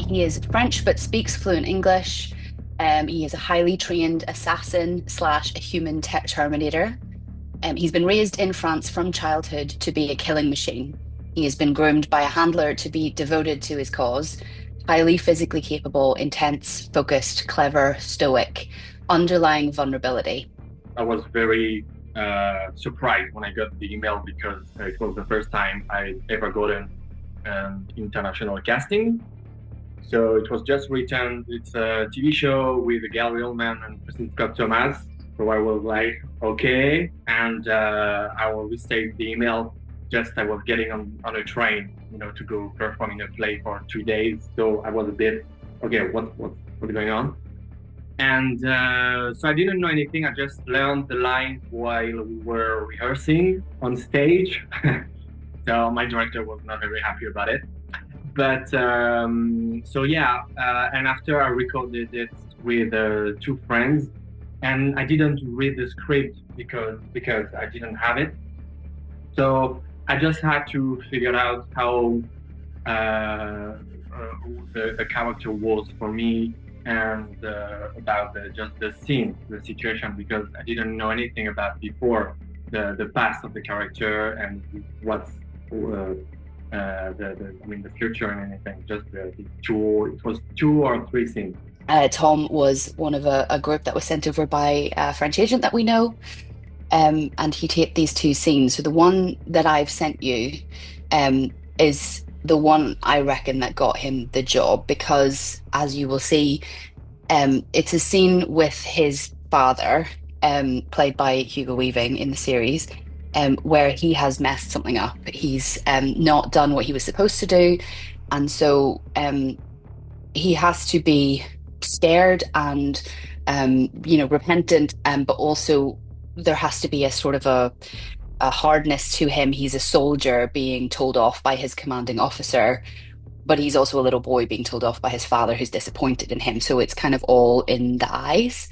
He is French but speaks fluent English. He is a highly trained assassin slash a human terminator. He's been raised in France from childhood to be a killing machine. He has been groomed by a handler to be devoted to his cause. Highly physically capable, intense, focused, clever, stoic, underlying vulnerability. I was very surprised when I got the email because it was the first time I ever got an international casting. So it was just written. It's a TV show with Gary Oldman and Patrice Thomas. So I was like, okay. And I will restate the email. Just I was getting on a train, to go perform in a play for 2 days. So I was a bit, okay, what's going on? And so I didn't know anything. I just learned the lines while we were rehearsing on stage. So my director was not very happy about it. But and after I recorded it with 2 friends, and I didn't read the script because I didn't have it. So I just had to figure out how the character was for me, and about the scene, the situation, because I didn't know anything about before the past of the character and what's the future and anything. Just it was 2 or 3 scenes. Tom was one of a group that was sent over by a French agent that we know, and he taped these 2 scenes. So the one that I've sent you is the one I reckon that got him the job, because as you will see, it's a scene with his father, played by Hugo Weaving in the series, where he has messed something up. He's not done what he was supposed to do, and so he has to be scared and repentant, but also there has to be a sort of a hardness to him. He's a soldier being told off by his commanding officer, but he's also a little boy being told off by his father who's disappointed in him. So it's kind of all in the eyes.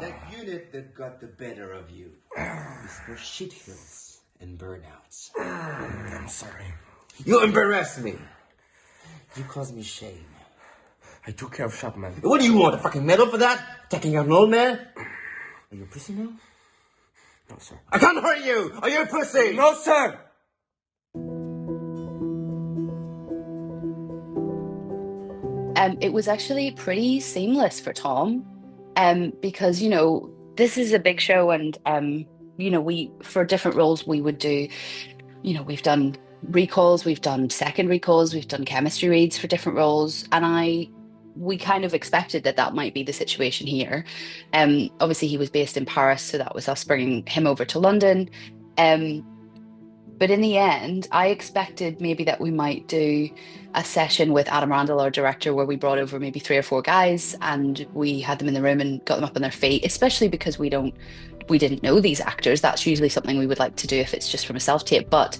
That unit that got the better of you is for shithills and burnouts. I'm sorry. You embarrass me. You cause me shame. I took care of Chapman. What do you want, a fucking medal for that? Taking out an old man? Are you a pussy now? No, sir. I can't hurt you! Are you a pussy? No, sir! It was actually pretty seamless for Tom, because, this is a big show, and, we, for different roles, we would do, we've done recalls, we've done second recalls, we've done chemistry reads for different roles, and we kind of expected that might be the situation here. Obviously he was based in Paris, so that was us bringing him over to London. But in the end, I expected maybe that we might do a session with Adam Randall, our director, where we brought over maybe 3 or 4 guys and we had them in the room and got them up on their feet, especially because we didn't know these actors. That's usually something we would like to do if it's just from a self-tape. But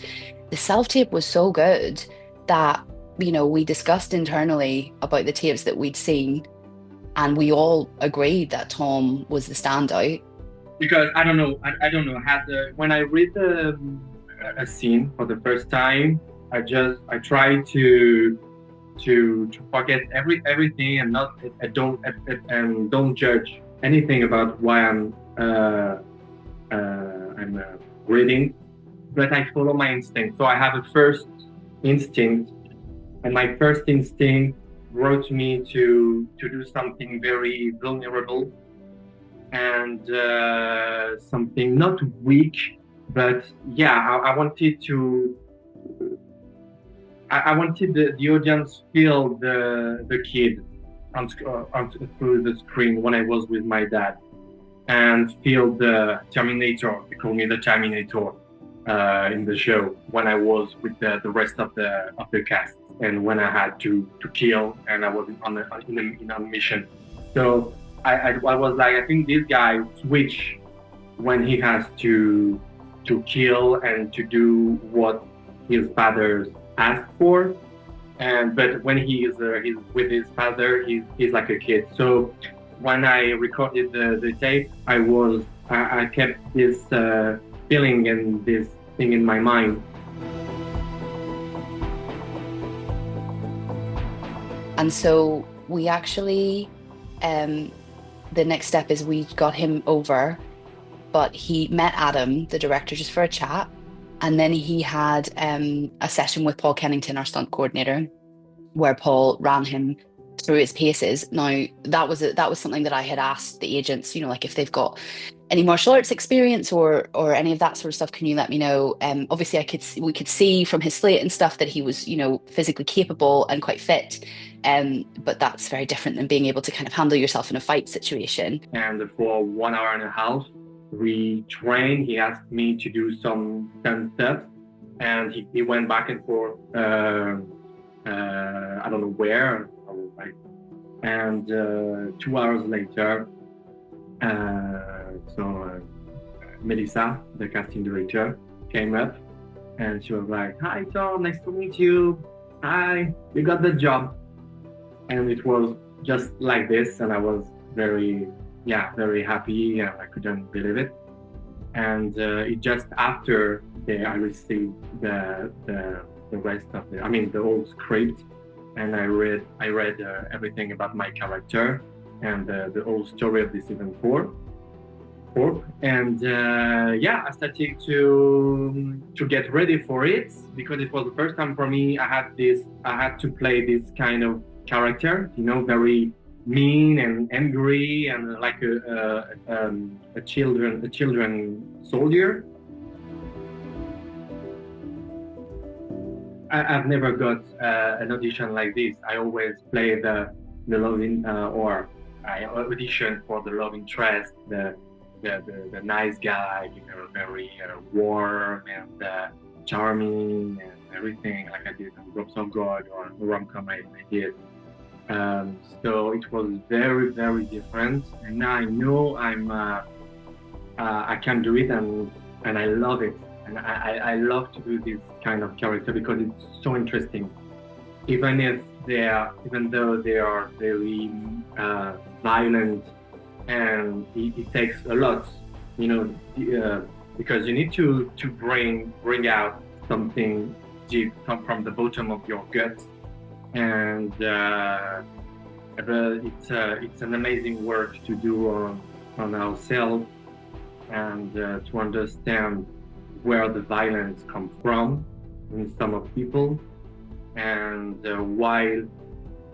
the self-tape was so good that, we discussed internally about the tapes that we'd seen, and we all agreed that Tom was the standout. Because I don't know, when I read a scene for the first time, I try to forget everything and don't judge anything about why I'm reading, but I follow my instinct. So I have a first instinct, and my first instinct brought me to do something very vulnerable and something not weak, but I wanted the audience feel the kid through the screen when I was with my dad, and feel the Terminator. They call me the Terminator in the show when I was with the rest of the cast, and when I had to kill, and I was in a mission. So I was like, I think this guy switch when he has to kill and to do what his father asked for, but when he's with his father, he's like a kid. So when I recorded the tape, I kept this feeling and this thing in my mind. And so we actually, the next step is we got him over, but he met Adam, the director, just for a chat. And then he had a session with Paul Kennington, our stunt coordinator, where Paul ran him through his paces. Now, that was something that I had asked the agents, like if they've got any martial arts experience or any of that sort of stuff, can you let me know? Obviously, we could see from his slate and stuff that he was, physically capable and quite fit. But that's very different than being able to kind of handle yourself in a fight situation. And for 1 hour and a half, we trained. He asked me to do some stunt stuff, and he went back and forth. I don't know where. And 2 hours later, Melissa, the casting director, came up, and she was like, "Hi Tom, nice to meet you. Hi, you got the job." And it was just like this, and I was very happy, and I couldn't believe it. And it just after I received the rest of the whole script, and I read everything about my character and the whole story of the season 4. And I started to get ready for it, because it was the first time for me. I had to play this kind of character, very mean and angry, and like a children soldier. I've never got an audition like this. I always play the love or I audition for the love interest, the nice guy, very warm and charming and everything, like I did in Ropes of God or rom-com I did. So it was very, very different, and now I know I can do it, and I love it, and I love to do this kind of character because it's so interesting. Even though they are very violent, and it takes a lot, because you need to bring out something deep from the bottom of your gut. And it's an amazing work to do on ourselves, and to understand where the violence comes from in some of people. And while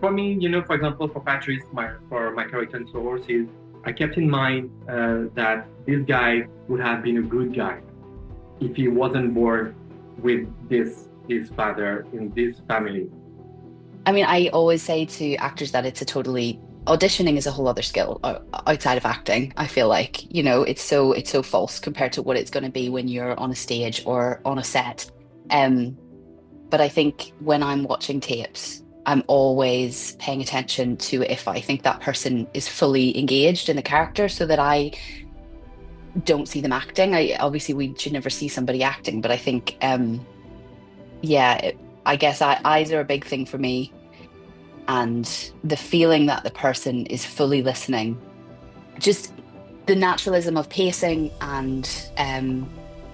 for me, for example, for Patrice, for my character in Star Wars, I kept in mind that this guy would have been a good guy if he wasn't born with his father in this family. I mean, I always say to actors that auditioning is a whole other skill outside of acting. I feel like, it's so false compared to what it's going to be when you're on a stage or on a set. But I think when I'm watching tapes, I'm always paying attention to if I think that person is fully engaged in the character, so that I don't see them acting. Obviously we should never see somebody acting, but I think, I guess eyes are a big thing for me, and the feeling that the person is fully listening, just the naturalism of pacing and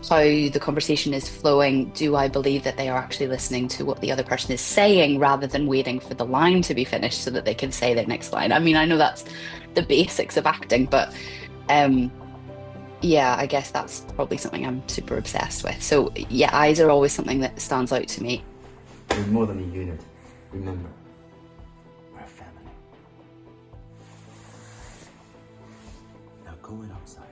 how the conversation is flowing. Do I believe that they are actually listening to what the other person is saying rather than waiting for the line to be finished so that they can say their next line? I mean, I know that's the basics of acting, but I guess that's probably something I'm super obsessed with. So eyes are always something that stands out to me. We're more than a unit. Remember, we're a family. Now go in outside.